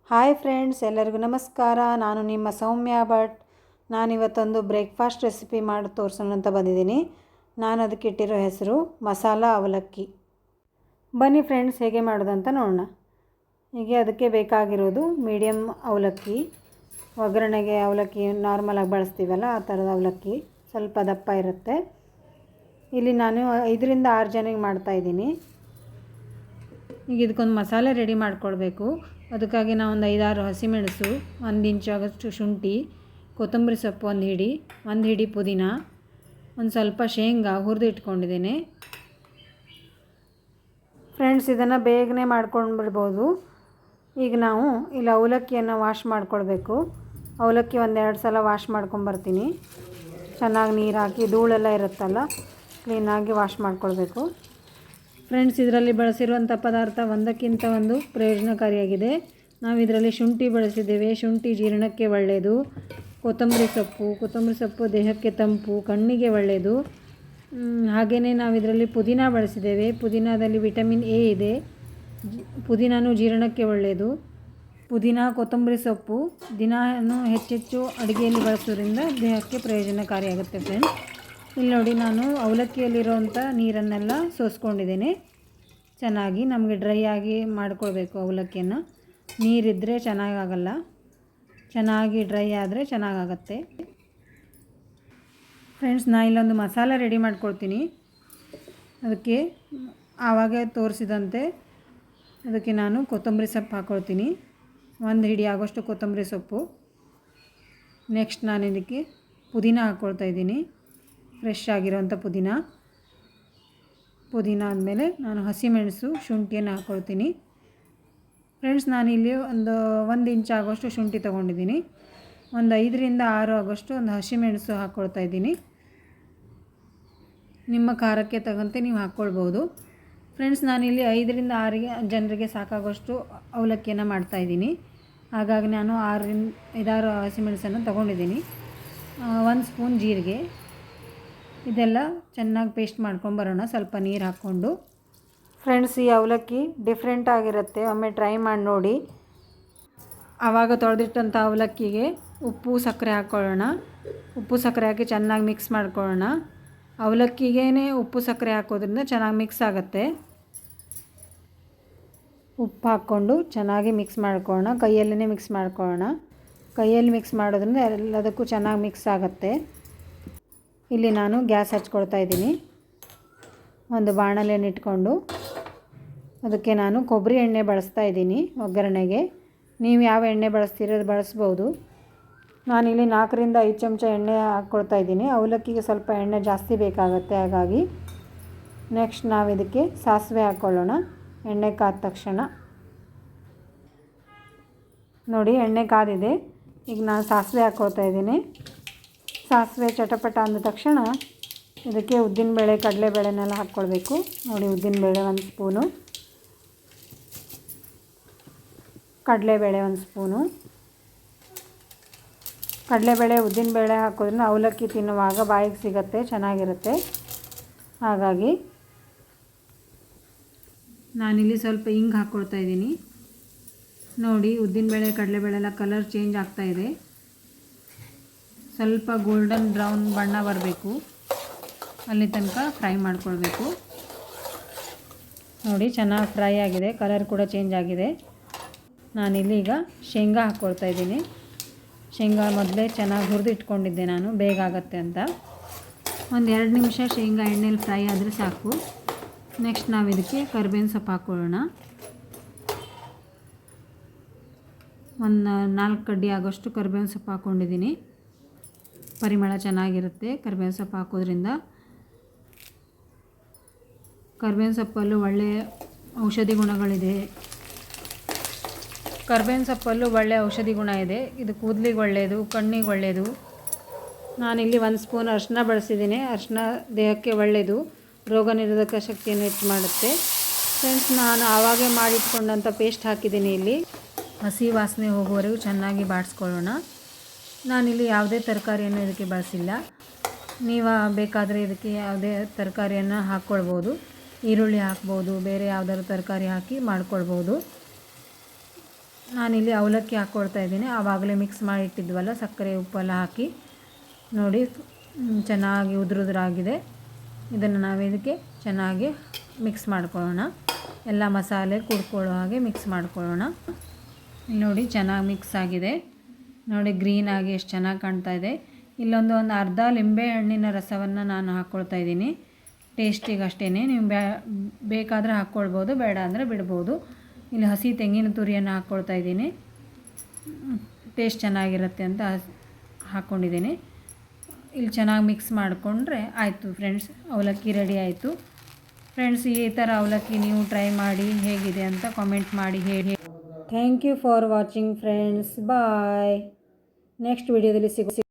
Hi friends, ಎಲ್ಲರಿಗೂ ನಮಸ್ಕಾರ. ನಾನು ನಿಮ್ಮ ಸೌಮ್ಯ ಭಟ್. ನಾನಿವತ್ತೊಂದು ಬ್ರೇಕ್ಫಾಸ್ಟ್ ರೆಸಿಪಿ ಮಾಡಿ ತೋರಿಸೋಣ ಅಂತ ಬಂದಿದ್ದೀನಿ. ನಾನು ಅದಕ್ಕೆ ಇಟ್ಟಿರೋ ಹೆಸರು ಮಸಾಲ ಅವಲಕ್ಕಿ. ಬನ್ನಿ ಫ್ರೆಂಡ್ಸ್, ಹೇಗೆ ಮಾಡೋದಂತ ನೋಡೋಣ. ಹೀಗೆ ಅದಕ್ಕೆ ಬೇಕಾಗಿರೋದು ಮೀಡಿಯಮ್ ಅವಲಕ್ಕಿ. ಒಗ್ಗರಣೆಗೆ ಅವಲಕ್ಕಿ ನಾರ್ಮಲಾಗಿ ಬಳಸ್ತೀವಲ್ಲ, ಆ ಥರದ ಅವಲಕ್ಕಿ ಸ್ವಲ್ಪ ದಪ್ಪ ಇರುತ್ತೆ. ಇಲ್ಲಿ ನಾನು 5ರಿಂದ 6 ಜನಕ್ಕೆ ಮಾಡ್ತಾಯಿದ್ದೀನಿ. ಈಗ ಇದಕ್ಕೊಂದು ಮಸಾಲೆ ರೆಡಿ ಮಾಡ್ಕೊಳ್ಬೇಕು. ಅದಕ್ಕಾಗಿ ನಾವು ಒಂದು 5-6 ಹಸಿಮೆಣಸು, 1 ಇಂಚ್ ಆಗೋಷ್ಟು ಶುಂಠಿ, ಕೊತ್ತಂಬರಿ ಸೊಪ್ಪು 1 ಹಿಡಿ, 1 ಹಿಡಿ ಪುದೀನ, ಒಂದು ಸ್ವಲ್ಪ ಶೇಂಗಾ ಹುರಿದು ಇಟ್ಕೊಂಡಿದ್ದೀನಿ. ಫ್ರೆಂಡ್ಸ್, ಇದನ್ನು ಬೇಗನೆ ಮಾಡ್ಕೊಂಡು ಬಿಡ್ಬೋದು. ಈಗ ನಾವು ಇಲ್ಲಿ ಅವಲಕ್ಕಿಯನ್ನು ವಾಶ್ ಮಾಡ್ಕೊಳ್ಬೇಕು. ಅವಲಕ್ಕಿ 1-2 ಸಲ ವಾಶ್ ಮಾಡ್ಕೊಂಬರ್ತೀನಿ. ಚೆನ್ನಾಗಿ ನೀರು ಹಾಕಿ, ಧೂಳೆಲ್ಲ ಇರುತ್ತಲ್ಲ, ಕ್ಲೀನಾಗಿ ವಾಶ್ ಮಾಡ್ಕೊಳ್ಬೇಕು. ಫ್ರೆಂಡ್ಸ್, ಇದರಲ್ಲಿ ಬಳಸಿರುವಂಥ ಪದಾರ್ಥ ಒಂದಕ್ಕಿಂತ ಒಂದು ಪ್ರಯೋಜನಕಾರಿಯಾಗಿದೆ. ನಾವು ಇದರಲ್ಲಿ ಶುಂಠಿ ಬಳಸಿದ್ದೇವೆ. ಶುಂಠಿ ಜೀರ್ಣಕ್ಕೆ ಒಳ್ಳೆಯದು. ಕೊತ್ತಂಬರಿ ಸೊಪ್ಪು ದೇಹಕ್ಕೆ ತಂಪು, ಕಣ್ಣಿಗೆ ಒಳ್ಳೆಯದು. ಹಾಗೆಯೇ ನಾವು ಇದರಲ್ಲಿ ಪುದೀನ ಬಳಸಿದ್ದೇವೆ. ಪುದೀನದಲ್ಲಿ ವಿಟಮಿನ್ ಎ ಇದೆ. ಪುದೀನೂ ಜೀರ್ಣಕ್ಕೆ ಒಳ್ಳೆಯದು. ಪುದೀನ, ಕೊತ್ತಂಬರಿ ಸೊಪ್ಪು ದಿನಾನು ಹೆಚ್ಚೆಚ್ಚು ಅಡುಗೆಯಲ್ಲಿ ಬಳಸೋದ್ರಿಂದ ದೇಹಕ್ಕೆ ಪ್ರಯೋಜನಕಾರಿಯಾಗುತ್ತೆ. ಫ್ರೆಂಡ್ಸ್, ಇಲ್ಲಿ ನೋಡಿ, ನಾನು ಅವಲಕ್ಕಿಯಲ್ಲಿರೋವಂಥ ನೀರನ್ನೆಲ್ಲ ಸೋಸ್ಕೊಂಡಿದ್ದೇನೆ. ಚೆನ್ನಾಗಿ ನಮಗೆ ಡ್ರೈ ಆಗಿ ಮಾಡ್ಕೊಳ್ಬೇಕು ಅವಲಕ್ಕಿಯನ್ನು. ನೀರಿದ್ದರೆ ಚೆನ್ನಾಗಾಗಲ್ಲ, ಚೆನ್ನಾಗಿ ಡ್ರೈ ಆದರೆ ಚೆನ್ನಾಗಾಗತ್ತೆ. ಫ್ರೆಂಡ್ಸ್, ನಾನು ಇಲ್ಲೊಂದು ಮಸಾಲ ರೆಡಿ ಮಾಡ್ಕೊಳ್ತೀನಿ. ಅದಕ್ಕೆ ಆವಾಗ ತೋರಿಸಿದಂತೆ ಅದಕ್ಕೆ ನಾನು ಕೊತ್ತಂಬರಿ ಸೊಪ್ಪು ಹಾಕ್ಕೊಳ್ತೀನಿ. 1 ಹಿಡಿ ಆಗೋಷ್ಟು ಕೊತ್ತಂಬರಿ ಸೊಪ್ಪು. ನೆಕ್ಸ್ಟ್ ನಾನು ಇದಕ್ಕೆ ಪುದೀನ ಹಾಕ್ಕೊಳ್ತಾಯಿದ್ದೀನಿ. ಫ್ರೆಶ್ ಆಗಿರೋವಂಥ ಪುದೀನ ಆದಮೇಲೆ ನಾನು ಹಸಿಮೆಣಸು, ಶುಂಠಿಯನ್ನು ಹಾಕ್ಕೊಳ್ತೀನಿ. ಫ್ರೆಂಡ್ಸ್, ನಾನಿಲ್ಲಿ ಒಂದು ಇಂಚ್ ಆಗೋಷ್ಟು ಶುಂಠಿ ತೊಗೊಂಡಿದ್ದೀನಿ. ಒಂದು 5ರಿಂದ 6 ಆಗೋಷ್ಟು ಒಂದು ಹಸಿಮೆಣಸು ಹಾಕ್ಕೊಳ್ತಾಯಿದ್ದೀನಿ. ನಿಮ್ಮ ಖಾರಕ್ಕೆ ತಕ್ಕಂತೆ ನೀವು ಹಾಕ್ಕೊಳ್ಬೋದು. ಫ್ರೆಂಡ್ಸ್, ನಾನಿಲ್ಲಿ 5ರಿಂದ 6 ಜನರಿಗೆ ಸಾಕಾಗೋಷ್ಟು ಅವಲಕ್ಕಿಯನ್ನು ಮಾಡ್ತಾಯಿದ್ದೀನಿ. ಹಾಗಾಗಿ ನಾನು 5-6 ಹಸಿಮೆಣಸನ್ನು ತೊಗೊಂಡಿದ್ದೀನಿ. 1 ಸ್ಪೂನ್ ಜೀರಿಗೆ. ಇದೆಲ್ಲ ಚೆನ್ನಾಗಿ ಪೇಸ್ಟ್ ಮಾಡ್ಕೊಂಬರೋಣ, ಸ್ವಲ್ಪ ನೀರು ಹಾಕ್ಕೊಂಡು. ಫ್ರೆಂಡ್ಸ್, ಈ ಅವಲಕ್ಕಿ ಡಿಫ್ರೆಂಟ್ ಆಗಿರುತ್ತೆ. ಒಮ್ಮೆ ಟ್ರೈ ಮಾಡಿ ನೋಡಿ. ಆವಾಗ ತೊಳೆದಿಟ್ಟಂಥ ಅವಲಕ್ಕಿಗೆ ಉಪ್ಪು ಸಕ್ಕರೆ ಹಾಕ್ಕೊಳ್ಳೋಣ. ಉಪ್ಪು ಸಕ್ಕರೆ ಹಾಕಿ ಚೆನ್ನಾಗಿ ಮಿಕ್ಸ್ ಮಾಡ್ಕೊಳ್ಳೋಣ. ಅವಲಕ್ಕಿಗೇ ಉಪ್ಪು ಸಕ್ಕರೆ ಹಾಕೋದ್ರಿಂದ ಚೆನ್ನಾಗಿ ಮಿಕ್ಸ್ ಆಗುತ್ತೆ. ಉಪ್ಪು ಹಾಕ್ಕೊಂಡು ಚೆನ್ನಾಗಿ ಮಿಕ್ಸ್ ಮಾಡ್ಕೊಳ್ಳೋಣ. ಕೈಯಲ್ಲೇ ಮಿಕ್ಸ್ ಮಾಡ್ಕೊಳ್ಳೋಣ. ಕೈಯಲ್ಲಿ ಮಿಕ್ಸ್ ಮಾಡೋದ್ರಿಂದ ಎಲ್ಲದಕ್ಕೂ ಚೆನ್ನಾಗಿ ಮಿಕ್ಸ್ ಆಗುತ್ತೆ. ಇಲ್ಲಿ ನಾನು ಗ್ಯಾಸ್ ಹಚ್ಕೊಳ್ತಾ ಇದ್ದೀನಿ. ಒಂದು ಬಾಣಲೆಯನ್ನು ಇಟ್ಕೊಂಡು ಅದಕ್ಕೆ ನಾನು ಕೊಬ್ಬರಿ ಎಣ್ಣೆ ಬಳಸ್ತಾ ಇದ್ದೀನಿ ಒಗ್ಗರಣೆಗೆ. ನೀವು ಯಾವ ಎಣ್ಣೆ ಬಳಸ್ತೀರೋ ಅದು ಬಳಸ್ಬೋದು. ನಾನಿಲ್ಲಿ 4ರಿಂದ 5 ಚಮಚ ಎಣ್ಣೆ ಹಾಕ್ಕೊಳ್ತಾ ಇದ್ದೀನಿ. ಅವಲಕ್ಕಿಗೆ ಸ್ವಲ್ಪ ಎಣ್ಣೆ ಜಾಸ್ತಿ ಬೇಕಾಗುತ್ತೆ, ಹಾಗಾಗಿ. ನೆಕ್ಸ್ಟ್ ನಾವು ಇದಕ್ಕೆ ಸಾಸಿವೆ ಹಾಕ್ಕೊಳ್ಳೋಣ. ಎಣ್ಣೆ ಕಾದ ತಕ್ಷಣ ನೋಡಿ, ಎಣ್ಣೆ ಕಾದಿದೆ. ಈಗ ನಾನು ಸಾಸಿವೆ ಹಾಕ್ಕೊಳ್ತಾ ಇದ್ದೀನಿ. ಸಾಸಿವೆ ಚಟಪಟ ಅಂದ ತಕ್ಷಣ ಇದಕ್ಕೆ ಉದ್ದಿನಬೇಳೆ, ಕಡಲೆಬೇಳೆನೆಲ್ಲ ಹಾಕ್ಕೊಳ್ಬೇಕು. ನೋಡಿ, ಉದ್ದಿನಬೇಳೆ 1 ಸ್ಪೂನು, ಕಡಲೆಬೇಳೆ 1 ಸ್ಪೂನು. ಕಡಲೆಬೇಳೆ, ಉದ್ದಿನಬೇಳೆ ಹಾಕೋದ್ರಿಂದ ಅವಲಕ್ಕಿ ತಿನ್ನುವಾಗ ಬಾಯಿಗೆ ಸಿಗುತ್ತೆ, ಚೆನ್ನಾಗಿರುತ್ತೆ. ಹಾಗಾಗಿ ನಾನಿಲ್ಲಿ ಸ್ವಲ್ಪ ಹಿಂಗೆ ಹಾಕ್ಕೊಳ್ತಾ ಇದ್ದೀನಿ. ನೋಡಿ, ಉದ್ದಿನಬೇಳೆ, ಕಡಲೆಬೇಳೆ ಎಲ್ಲ ಕಲರ್ ಚೇಂಜ್ ಆಗ್ತಾಯಿದೆ. ಸ್ವಲ್ಪ ಗೋಲ್ಡನ್ ಬ್ರೌನ್ ಬಣ್ಣ ಬರಬೇಕು, ಅಲ್ಲಿ ತನಕ ಫ್ರೈ ಮಾಡ್ಕೊಳ್ಬೇಕು. ನೋಡಿ, ಚೆನ್ನಾಗಿ ಫ್ರೈ ಆಗಿದೆ, ಕಲರ್ ಕೂಡ ಚೇಂಜ್ ಆಗಿದೆ. ನಾನಿಲ್ಲಿ ಈಗ ಶೇಂಗಾ ಹಾಕ್ಕೊಳ್ತಾ ಇದ್ದೀನಿ. ಶೇಂಗಾ ಮೊದಲೇ ಚೆನ್ನಾಗಿ ಹುರಿದು ಇಟ್ಕೊಂಡಿದ್ದೆ ನಾನು, ಬೇಗ ಆಗುತ್ತೆ ಅಂತ. ಒಂದು 2 ನಿಮಿಷ ಶೇಂಗಾ ಎಣ್ಣೆಲಿ ಫ್ರೈ ಆದರೆ ಸಾಕು. ನೆಕ್ಸ್ಟ್ ನಾವು ಇದಕ್ಕೆ ಕರಿಬೇವಿನ ಸೊಪ್ಪು ಹಾಕ್ಕೊಳ್ಳೋಣ. ಒಂದು 4 ಕಡ್ಡಿ ಆಗೋಷ್ಟು ಕರಿಬೇವಿನ ಸೊಪ್ಪು ಹಾಕ್ಕೊಂಡಿದ್ದೀನಿ. ಪರಿಮಳ ಚೆನ್ನಾಗಿರುತ್ತೆ ಕರಿಬೇವಿನ ಸೊಪ್ಪು ಹಾಕೋದ್ರಿಂದ. ಕರಿಬೇವಿನ ಸೊಪ್ಪಲ್ಲೂ ಒಳ್ಳೆಯ ಔಷಧಿ ಗುಣಗಳಿದೆ. ಗುಣ ಇದೆ. ಇದು ಕೂದಲಿಗೆ ಒಳ್ಳೆಯದು, ಕಣ್ಣಿಗೆ ಒಳ್ಳೆಯದು. ನಾನಿಲ್ಲಿ 1 ಸ್ಪೂನ್ ಅರಿಶಿನ ಬಳಸಿದ್ದೀನಿ. ಅರಿಶಿನ ದೇಹಕ್ಕೆ ಒಳ್ಳೆಯದು, ರೋಗ ನಿರೋಧಕ ಶಕ್ತಿಯನ್ನು ಹೆಚ್ಚು ಮಾಡುತ್ತೆ. ಫ್ರೆಂಡ್ಸ್, ನಾನು ಆವಾಗೇ ಮಾಡಿಟ್ಕೊಂಡಂಥ ಪೇಸ್ಟ್ ಹಾಕಿದ್ದೀನಿ. ಇಲ್ಲಿ ಹಸಿ ವಾಸನೆ ಹೋಗುವವರೆಗೂ ಚೆನ್ನಾಗಿ ಬಾಡಿಸ್ಕೊಳ್ಳೋಣ. ನಾನಿಲ್ಲಿ ಯಾವುದೇ ತರಕಾರಿಯನ್ನು ಇದಕ್ಕೆ ಬಳಸಿಲ್ಲ. ನೀವು ಬೇಕಾದರೆ ಇದಕ್ಕೆ ಯಾವುದೇ ತರಕಾರಿಯನ್ನು ಹಾಕ್ಕೊಳ್ಬೋದು. ಈರುಳ್ಳಿ ಹಾಕ್ಬೋದು, ಬೇರೆ ಯಾವುದಾದ್ರು ತರಕಾರಿ ಹಾಕಿ ಮಾಡ್ಕೊಳ್ಬೋದು. ನಾನಿಲ್ಲಿ ಅವಲಕ್ಕಿ ಹಾಕ್ಕೊಳ್ತಾ ಇದ್ದೀನಿ. ಆವಾಗಲೇ ಮಿಕ್ಸ್ ಮಾಡಿ ಇಟ್ಟಿದ್ವಲ್ಲ, ಸಕ್ಕರೆ ಉಪ್ಪೆಲ್ಲ ಹಾಕಿ ನೋಡಿ ಚೆನ್ನಾಗಿ ಉದುರುದ್ರಾಗಿದೆ. ಇದನ್ನು ನಾವು ಇದಕ್ಕೆ ಚೆನ್ನಾಗಿ ಮಿಕ್ಸ್ ಮಾಡ್ಕೊಳ್ಳೋಣ. ಎಲ್ಲ ಮಸಾಲೆ ಕುಡ್ಕೊಳ್ಳೋ ಹಾಗೆ ಮಿಕ್ಸ್ ಮಾಡ್ಕೊಳ್ಳೋಣ. ಇಲ್ಲಿ ನೋಡಿ ಚೆನ್ನಾಗಿ ಮಿಕ್ಸ್ ಆಗಿದೆ. ನೋಡಿ ಗ್ರೀನಾಗಿ ಎಷ್ಟು ಚೆನ್ನಾಗಿ ಕಾಣ್ತಾ ಇದೆ. ಇಲ್ಲೊಂದು ಅರ್ಧ ಲಿಂಬೆ ಹಣ್ಣಿನ ರಸವನ್ನು ನಾನು ಹಾಕ್ಕೊಳ್ತಾ ಇದ್ದೀನಿ, ಟೇಸ್ಟಿಗೆ ಅಷ್ಟೇ. ನೀವು ಬೇಕಾದರೆ ಹಾಕ್ಕೊಳ್ಬೋದು, ಬೇಡ ಅಂದರೆ ಬಿಡ್ಬೋದು. ಇಲ್ಲಿ ಹಸಿ ತೆಂಗಿನ ತುರಿಯನ್ನು ಹಾಕ್ಕೊಳ್ತಾ ಇದ್ದೀನಿ, ಟೇಸ್ಟ್ ಚೆನ್ನಾಗಿರುತ್ತೆ ಅಂತ ಹಾಕ್ಕೊಂಡಿದ್ದೀನಿ. ಇಲ್ಲಿ ಚೆನ್ನಾಗಿ ಮಿಕ್ಸ್ ಮಾಡಿಕೊಂಡ್ರೆ ಆಯಿತು ಫ್ರೆಂಡ್ಸ್, ಅವಲಕ್ಕಿ ರೆಡಿ ಆಯಿತು. ಫ್ರೆಂಡ್ಸ್, ಈ ಥರ ಅವಲಕ್ಕಿ ನೀವು ಟ್ರೈ ಮಾಡಿ ಹೇಗಿದೆ ಅಂತ ಕಾಮೆಂಟ್ ಮಾಡಿ ಹೇಳಿ. Thank you for watching friends. Bye. Next ವಿಡಿಯೋದಲ್ಲಿ ಸಿಗೋ